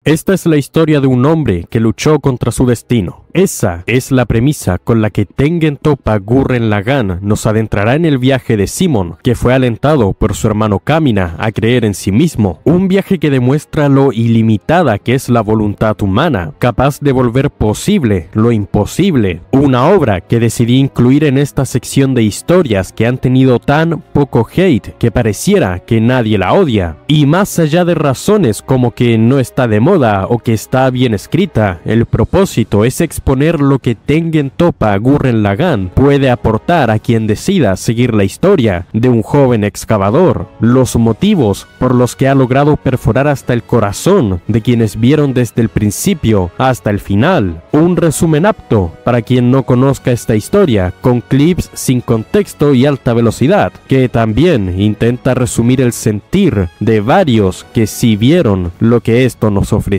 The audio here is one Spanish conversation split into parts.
Esta es la historia de un hombre que luchó contra su destino. Esa es la premisa con la que Tengen Toppa Gurren Lagann nos adentrará en el viaje de Simon, que fue alentado por su hermano Kamina a creer en sí mismo. Un viaje que demuestra lo ilimitada que es la voluntad humana, capaz de volver posible lo imposible. Una obra que decidí incluir en esta sección de historias que han tenido tan poco hate que pareciera que nadie la odia. Y más allá de razones como que no está de moda o que está bien escrita, el propósito es exponer lo que Tengen Toppa Gurren Lagann puede aportar a quien decida seguir la historia de un joven excavador, los motivos por los que ha logrado perforar hasta el corazón de quienes vieron desde el principio hasta el final. Un resumen apto para quien no conozca esta historia, con clips sin contexto y alta velocidad, que también intenta resumir el sentir de varios que sí vieron lo que esto nos ofreció.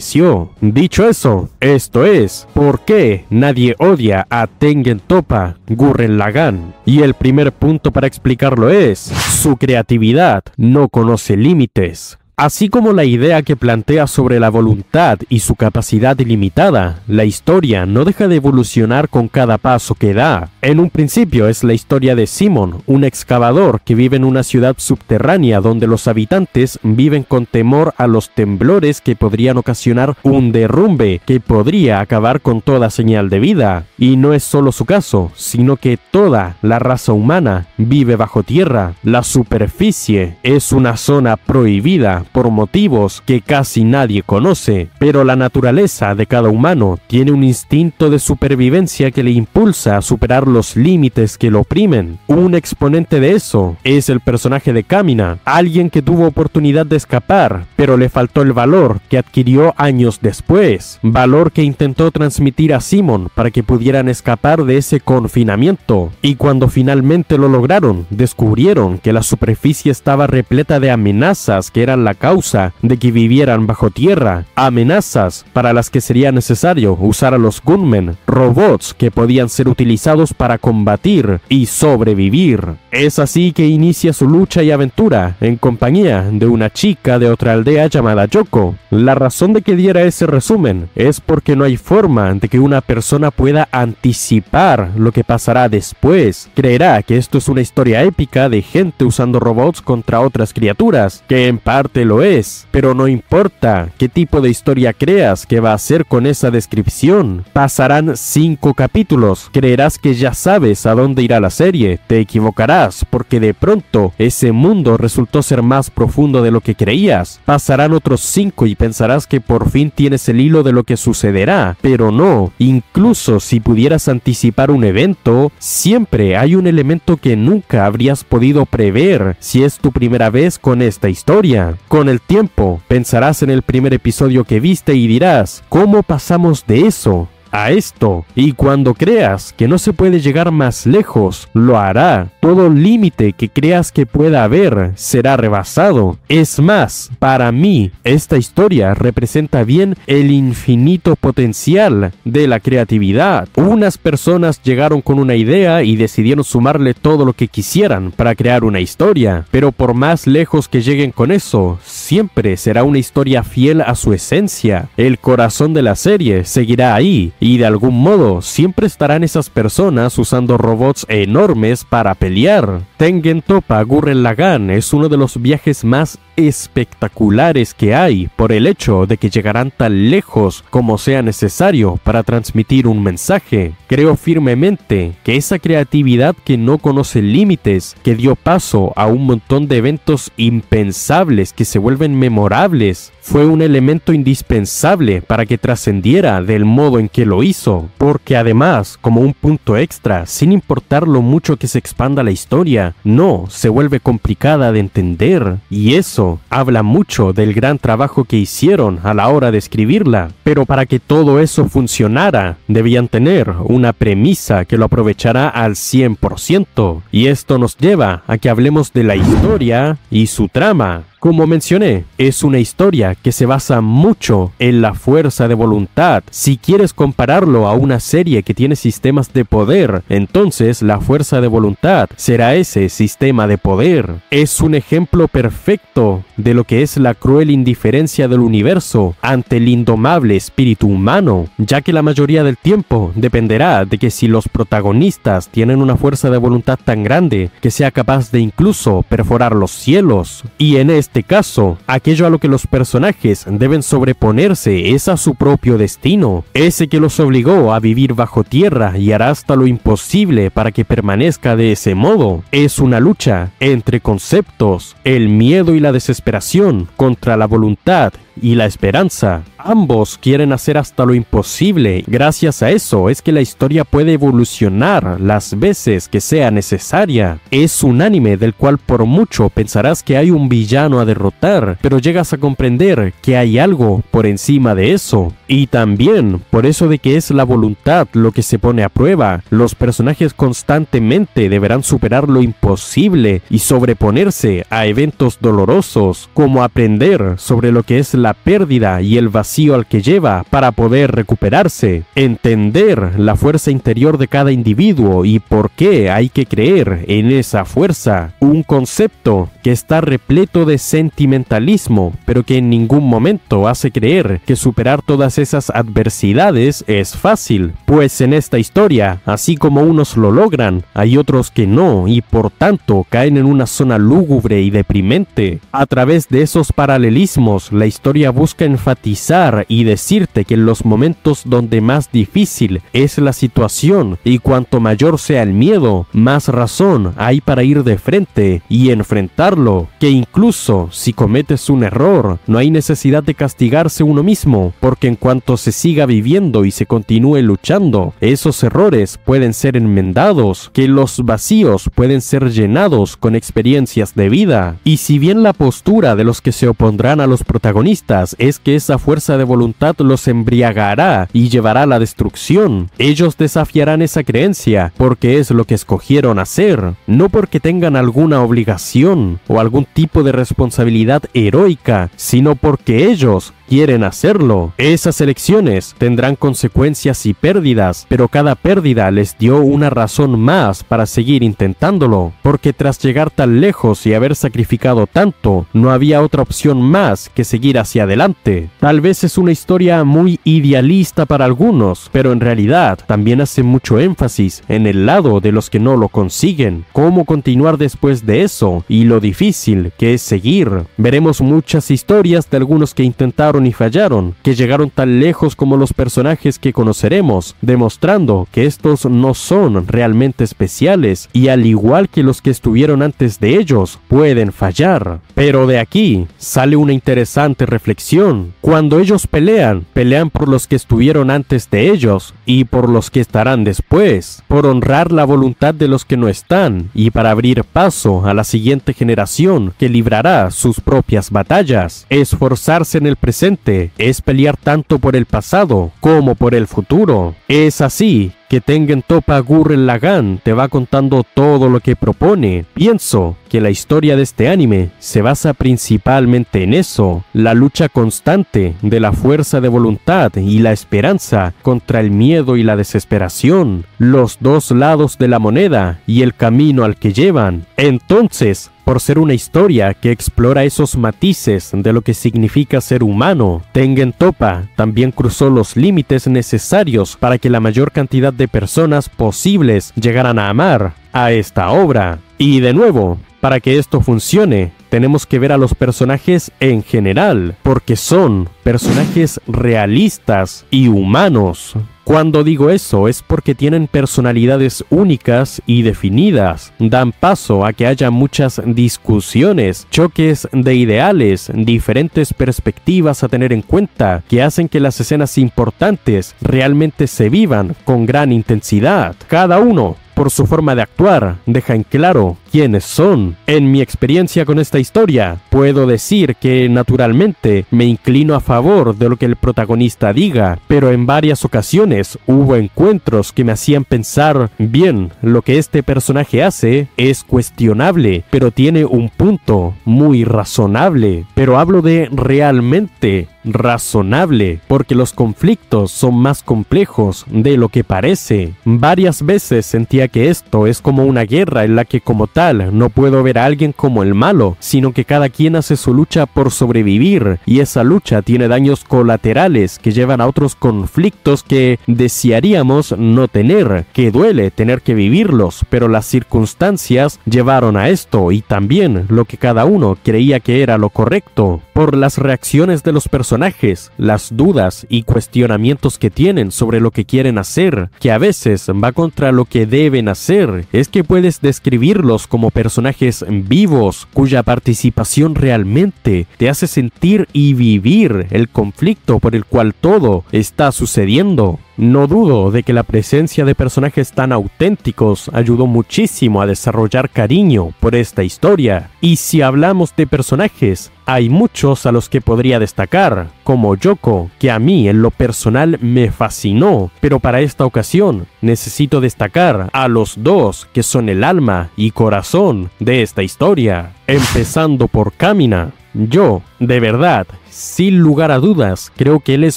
Dicho eso, esto es ¿por qué nadie odia a Tengen Toppa Gurren Lagann? Y el primer punto para explicarlo es: su creatividad no conoce límites. Así como la idea que plantea sobre la voluntad y su capacidad ilimitada, la historia no deja de evolucionar con cada paso que da. En un principio es la historia de Simon, un excavador que vive en una ciudad subterránea donde los habitantes viven con temor a los temblores que podrían ocasionar un derrumbe que podría acabar con toda señal de vida. Y no es solo su caso, sino que toda la raza humana vive bajo tierra. La superficie es una zona prohibida por motivos que casi nadie conoce, pero la naturaleza de cada humano tiene un instinto de supervivencia que le impulsa a superar los límites que lo oprimen. Un exponente de eso es el personaje de Kamina, alguien que tuvo oportunidad de escapar, pero le faltó el valor que adquirió años después, valor que intentó transmitir a Simon para que pudieran escapar de ese confinamiento, y cuando finalmente lo lograron, descubrieron que la superficie estaba repleta de amenazas que eran la causa de que vivieran bajo tierra, amenazas para las que sería necesario usar a los gunmen, robots que podían ser utilizados para combatir y sobrevivir. Es así que inicia su lucha y aventura en compañía de una chica de otra aldea llamada Yoko. La razón de que diera ese resumen es porque no hay forma de que una persona pueda anticipar lo que pasará después. Creerá que esto es una historia épica de gente usando robots contra otras criaturas, que en parte lo es, pero no importa qué tipo de historia creas que va a ser con esa descripción. Pasarán 5 capítulos, creerás que ya sabes a dónde irá la serie, te equivocarás porque de pronto ese mundo resultó ser más profundo de lo que creías. Pasarán otros 5 y pensarás que por fin tienes el hilo de lo que sucederá, pero no. Incluso si pudieras anticipar un evento, siempre hay un elemento que nunca habrías podido prever si es tu primera vez con esta historia. Con el tiempo, pensarás en el primer episodio que viste y dirás, ¿cómo pasamos de eso a esto? Y cuando creas que no se puede llegar más lejos, lo hará. Todo límite que creas que pueda haber será rebasado. Es más, para mí, esta historia representa bien el infinito potencial de la creatividad. Unas personas llegaron con una idea y decidieron sumarle todo lo que quisieran para crear una historia, pero por más lejos que lleguen con eso, siempre será una historia fiel a su esencia. El corazón de la serie seguirá ahí, y de algún modo siempre estarán esas personas usando robots enormes para pelear. Tengen Toppa Gurren Lagann es uno de los viajes más espectaculares que hay, por el hecho de que llegarán tan lejos como sea necesario para transmitir un mensaje. Creo firmemente que esa creatividad que no conoce límites, que dio paso a un montón de eventos impensables que se vuelven memorables, fue un elemento indispensable para que trascendiera del modo en que lo hizo, porque además, como un punto extra, sin importar lo mucho que se expanda la historia, no se vuelve complicada de entender, y eso habla mucho del gran trabajo que hicieron a la hora de escribirla. Pero para que todo eso funcionara, debían tener una premisa que lo aprovechara al 100%, y esto nos lleva a que hablemos de la historia y su trama. Como mencioné, es una historia que se basa mucho en la fuerza de voluntad. Si quieres compararlo a una serie que tiene sistemas de poder, entonces la fuerza de voluntad será ese sistema de poder. Es un ejemplo perfecto de lo que es la cruel indiferencia del universo ante el indomable espíritu humano, ya que la mayoría del tiempo dependerá de que si los protagonistas tienen una fuerza de voluntad tan grande que sea capaz de incluso perforar los cielos. Y en este caso, aquello a lo que los personajes deben sobreponerse es a su propio destino, ese que los obligó a vivir bajo tierra y hará hasta lo imposible para que permanezca de ese modo. Es una lucha entre conceptos, el miedo y la desesperación contra la voluntad y la esperanza. Ambos quieren hacer hasta lo imposible. Gracias a eso es que la historia puede evolucionar las veces que sea necesaria. Es un anime del cual por mucho pensarás que hay un villano a derrotar, pero llegas a comprender que hay algo por encima de eso. Y también por eso de que es la voluntad lo que se pone a prueba. Los personajes constantemente deberán superar lo imposible y sobreponerse a eventos dolorosos, como aprender sobre lo que es la pérdida y el vacío al que lleva para poder recuperarse, entender la fuerza interior de cada individuo y por qué hay que creer en esa fuerza, un concepto que está repleto de sentimentalismo, pero que en ningún momento hace creer que superar todas esas adversidades es fácil, pues en esta historia, así como unos lo logran, hay otros que no y por tanto caen en una zona lúgubre y deprimente. A través de esos paralelismos, la historia busca enfatizar y decirte que en los momentos donde más difícil es la situación y cuanto mayor sea el miedo, más razón hay para ir de frente y enfrentarlo, que incluso si cometes un error, no hay necesidad de castigarse uno mismo, porque en cuanto se siga viviendo y se continúe luchando, esos errores pueden ser enmendados, que los vacíos pueden ser llenados con experiencias de vida. Y si bien la postura de los que se opondrán a los protagonistas es que esa fuerza de voluntad los embriagará y llevará a la destrucción, ellos desafiarán esa creencia porque es lo que escogieron hacer, no porque tengan alguna obligación o algún tipo de responsabilidad heroica, sino porque ellos quieren hacerlo. Esas elecciones tendrán consecuencias y pérdidas, pero cada pérdida les dio una razón más para seguir intentándolo, porque tras llegar tan lejos y haber sacrificado tanto, no había otra opción más que seguir hacia adelante. Tal vez es una historia muy idealista para algunos, pero en realidad también hace mucho énfasis en el lado de los que no lo consiguen, cómo continuar después de eso y lo difícil que es seguir. Veremos muchas historias de algunos que intentaron y fallaron, que llegaron tan lejos como los personajes que conoceremos, demostrando que estos no son realmente especiales y al igual que los que estuvieron antes de ellos, pueden fallar. Pero de aquí sale una interesante reflexión. Cuando ellos pelean por los que estuvieron antes de ellos y por los que estarán después, por honrar la voluntad de los que no están y para abrir paso a la siguiente generación que librará sus propias batallas. Esforzarse en el presente es pelear tanto por el pasado como por el futuro. Es así que Tengen Toppa Gurren Lagann te va contando todo lo que propone. Pienso que la historia de este anime se basa principalmente en eso, la lucha constante de la fuerza de voluntad y la esperanza contra el miedo y la desesperación, los dos lados de la moneda y el camino al que llevan. Entonces, por ser una historia que explora esos matices de lo que significa ser humano, Tengen Toppa también cruzó los límites necesarios para que la mayor cantidad de personas posibles llegaran a amar a esta obra. Y de nuevo, para que esto funcione, tenemos que ver a los personajes en general, porque son personajes realistas y humanos. Cuando digo eso es porque tienen personalidades únicas y definidas, dan paso a que haya muchas discusiones, choques de ideales, diferentes perspectivas a tener en cuenta, que hacen que las escenas importantes realmente se vivan con gran intensidad. Cada uno por su forma de actuar, deja en claro quiénes son. En mi experiencia con esta historia, puedo decir que naturalmente me inclino a favor de lo que el protagonista diga, pero en varias ocasiones hubo encuentros que me hacían pensar, bien, lo que este personaje hace es cuestionable, pero tiene un punto muy razonable. Pero hablo de realmente razonable, porque los conflictos son más complejos de lo que parece. Varias veces sentía que esto es como una guerra en la que como tal no puedo ver a alguien como el malo, sino que cada quien hace su lucha por sobrevivir, y esa lucha tiene daños colaterales que llevan a otros conflictos que desearíamos no tener, que duele tener que vivirlos, pero las circunstancias llevaron a esto, y también lo que cada uno creía que era lo correcto. Por las reacciones de los personajes, las dudas y cuestionamientos que tienen sobre lo que quieren hacer, que a veces va contra lo que deben hacer, es que puedes describirlos como personajes vivos, cuya participación realmente te hace sentir y vivir el conflicto por el cual todo está sucediendo. No dudo de que la presencia de personajes tan auténticos ayudó muchísimo a desarrollar cariño por esta historia. Y si hablamos de personajes, hay muchos a los que podría destacar, como Yoko, que a mí en lo personal me fascinó, pero para esta ocasión necesito destacar a los dos que son el alma y corazón de esta historia, empezando por Kamina. Yo, de verdad, sin lugar a dudas, creo que él es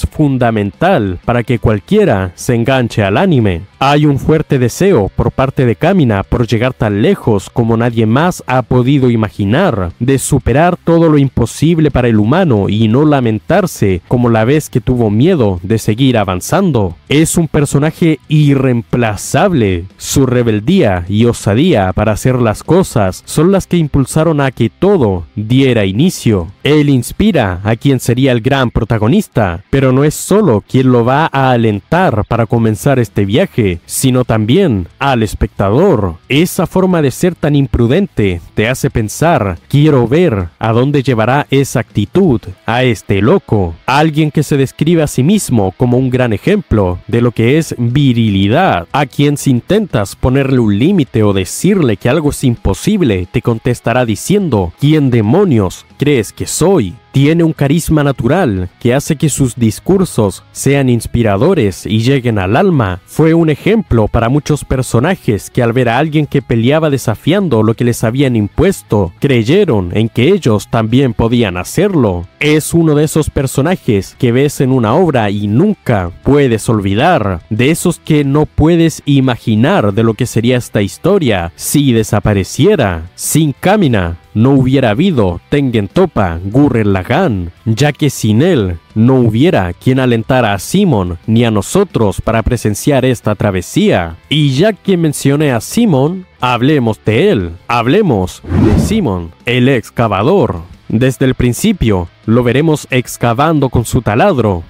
fundamental para que cualquiera se enganche al anime. Hay un fuerte deseo por parte de Kamina por llegar tan lejos como nadie más ha podido imaginar, de superar todo lo imposible para el humano y no lamentarse como la vez que tuvo miedo de seguir avanzando. Es un personaje irreemplazable. Su rebeldía y osadía para hacer las cosas son las que impulsaron a que todo diera inicio. Él inspira a quien sería el gran protagonista, pero no es solo quien lo va a alentar para comenzar este viaje, sino también al espectador. Esa forma de ser tan imprudente te hace pensar, quiero ver a dónde llevará esa actitud a este loco. Alguien que se describe a sí mismo como un gran ejemplo de lo que es virilidad, a quien si intentas ponerle un límite o decirle que algo es imposible, te contestará diciendo, ¿quién demonios crees que soy? Tiene un carisma natural que hace que sus discursos sean inspiradores y lleguen al alma. Fue un ejemplo para muchos personajes que al ver a alguien que peleaba desafiando lo que les habían impuesto, creyeron en que ellos también podían hacerlo. Es uno de esos personajes que ves en una obra y nunca puedes olvidar, de esos que no puedes imaginar de lo que sería esta historia si desapareciera. Sin Kamina no hubiera habido Tengen Toppa Gurren Lagann, ya que sin él no hubiera quien alentara a Simon ni a nosotros para presenciar esta travesía. Y ya que mencioné a Simon, hablemos de él, hablemos de Simon, el excavador. Desde el principio lo veremos excavando con su taladro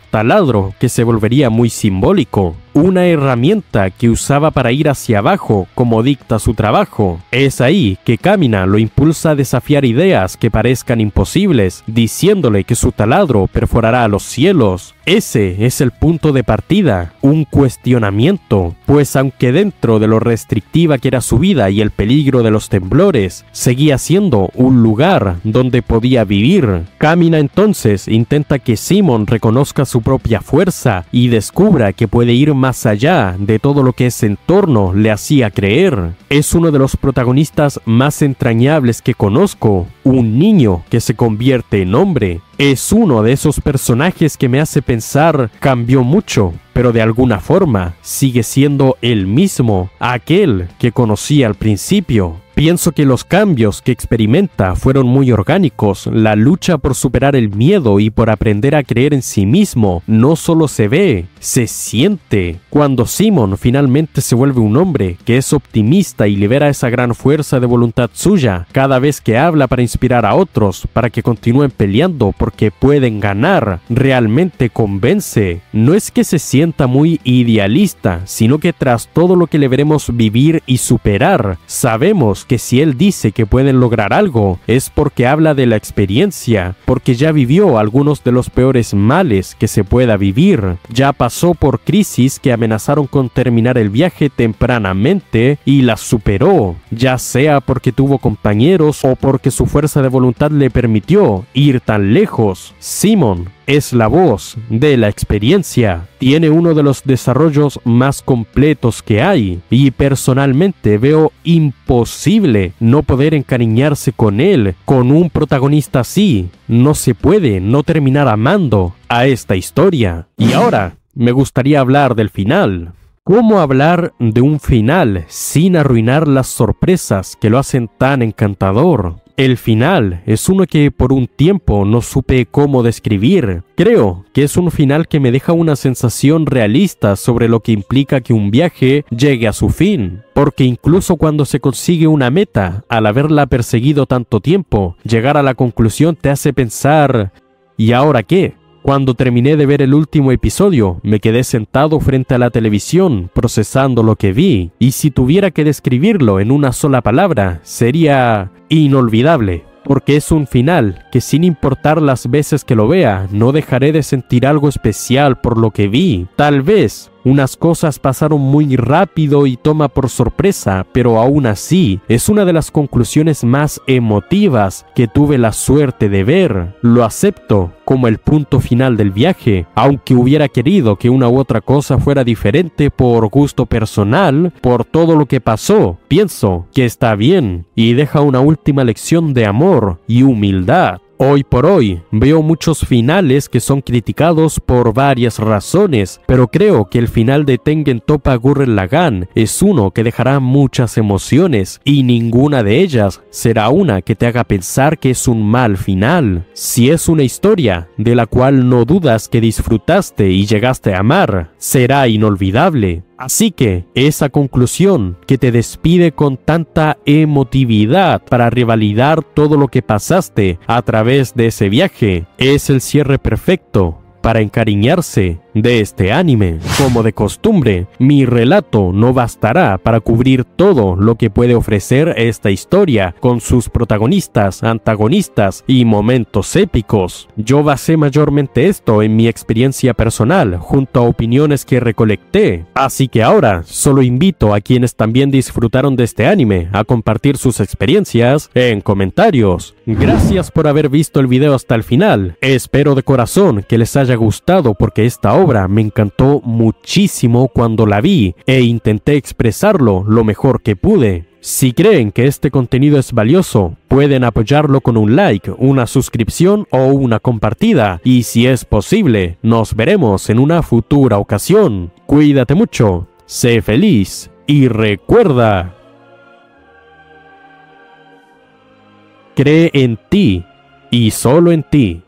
que se volvería muy simbólico, una herramienta que usaba para ir hacia abajo como dicta su trabajo. Es ahí que Kamina lo impulsa a desafiar ideas que parezcan imposibles, diciéndole que su taladro perforará los cielos. Ese es el punto de partida, un cuestionamiento, pues aunque dentro de lo restrictiva que era su vida y el peligro de los temblores, seguía siendo un lugar donde podía vivir. Kamina entonces intenta que Simon reconozca su propia fuerza y descubra que puede ir más allá de todo lo que ese entorno le hacía creer. Es uno de los protagonistas más entrañables que conozco, un niño que se convierte en hombre. Es uno de esos personajes que me hace pensar, cambió mucho, pero de alguna forma sigue siendo el mismo, aquel que conocí al principio. Pienso que los cambios que experimenta fueron muy orgánicos. La lucha por superar el miedo y por aprender a creer en sí mismo no solo se ve, se siente. Cuando Simon finalmente se vuelve un hombre que es optimista y libera esa gran fuerza de voluntad suya cada vez que habla para inspirar a otros, para que continúen peleando porque pueden ganar, realmente convence. No es que se sienta muy idealista, sino que tras todo lo que le veremos vivir y superar, sabemos sabemos que si él dice que pueden lograr algo, es porque habla de la experiencia, porque ya vivió algunos de los peores males que se pueda vivir, ya pasó por crisis que amenazaron con terminar el viaje tempranamente y las superó, ya sea porque tuvo compañeros o porque su fuerza de voluntad le permitió ir tan lejos. Simon es la voz de la experiencia. Tiene uno de los desarrollos más completos que hay y personalmente veo imposible no poder encariñarse con él, con un protagonista así. No se puede no terminar amando a esta historia. Y ahora me gustaría hablar del final. ¿Cómo hablar de un final sin arruinar las sorpresas que lo hacen tan encantador? El final es uno que por un tiempo no supe cómo describir. Creo que es un final que me deja una sensación realista sobre lo que implica que un viaje llegue a su fin. Porque incluso cuando se consigue una meta, al haberla perseguido tanto tiempo, llegar a la conclusión te hace pensar, ¿y ahora qué? Cuando terminé de ver el último episodio, me quedé sentado frente a la televisión, procesando lo que vi, y si tuviera que describirlo en una sola palabra, sería inolvidable. Porque es un final que, sin importar las veces que lo vea, no dejaré de sentir algo especial por lo que vi. Tal vez unas cosas pasaron muy rápido y toma por sorpresa, pero aún así es una de las conclusiones más emotivas que tuve la suerte de ver. Lo acepto como el punto final del viaje, aunque hubiera querido que una u otra cosa fuera diferente por gusto personal, por todo lo que pasó. Pienso que está bien y deja una última lección de amor y humildad. Hoy por hoy veo muchos finales que son criticados por varias razones, pero creo que el final de Tengen Toppa Gurren Lagann es uno que dejará muchas emociones y ninguna de ellas será una que te haga pensar que es un mal final. Si es una historia de la cual no dudas que disfrutaste y llegaste a amar, será inolvidable. Así que esa conclusión que te despide con tanta emotividad para revalidar todo lo que pasaste a través de ese viaje es el cierre perfecto para encariñarse de este anime. Como de costumbre, mi relato no bastará para cubrir todo lo que puede ofrecer esta historia, con sus protagonistas, antagonistas y momentos épicos. Yo basé mayormente esto en mi experiencia personal, junto a opiniones que recolecté. Así que ahora, solo invito a quienes también disfrutaron de este anime a compartir sus experiencias en comentarios. Gracias por haber visto el video hasta el final. Espero de corazón que les haya gustado, porque esta obra me encantó muchísimo cuando la vi e intenté expresarlo lo mejor que pude. Si creen que este contenido es valioso, pueden apoyarlo con un like, una suscripción o una compartida. Y si es posible, nos veremos en una futura ocasión. Cuídate mucho, sé feliz y recuerda: cree en ti y solo en ti.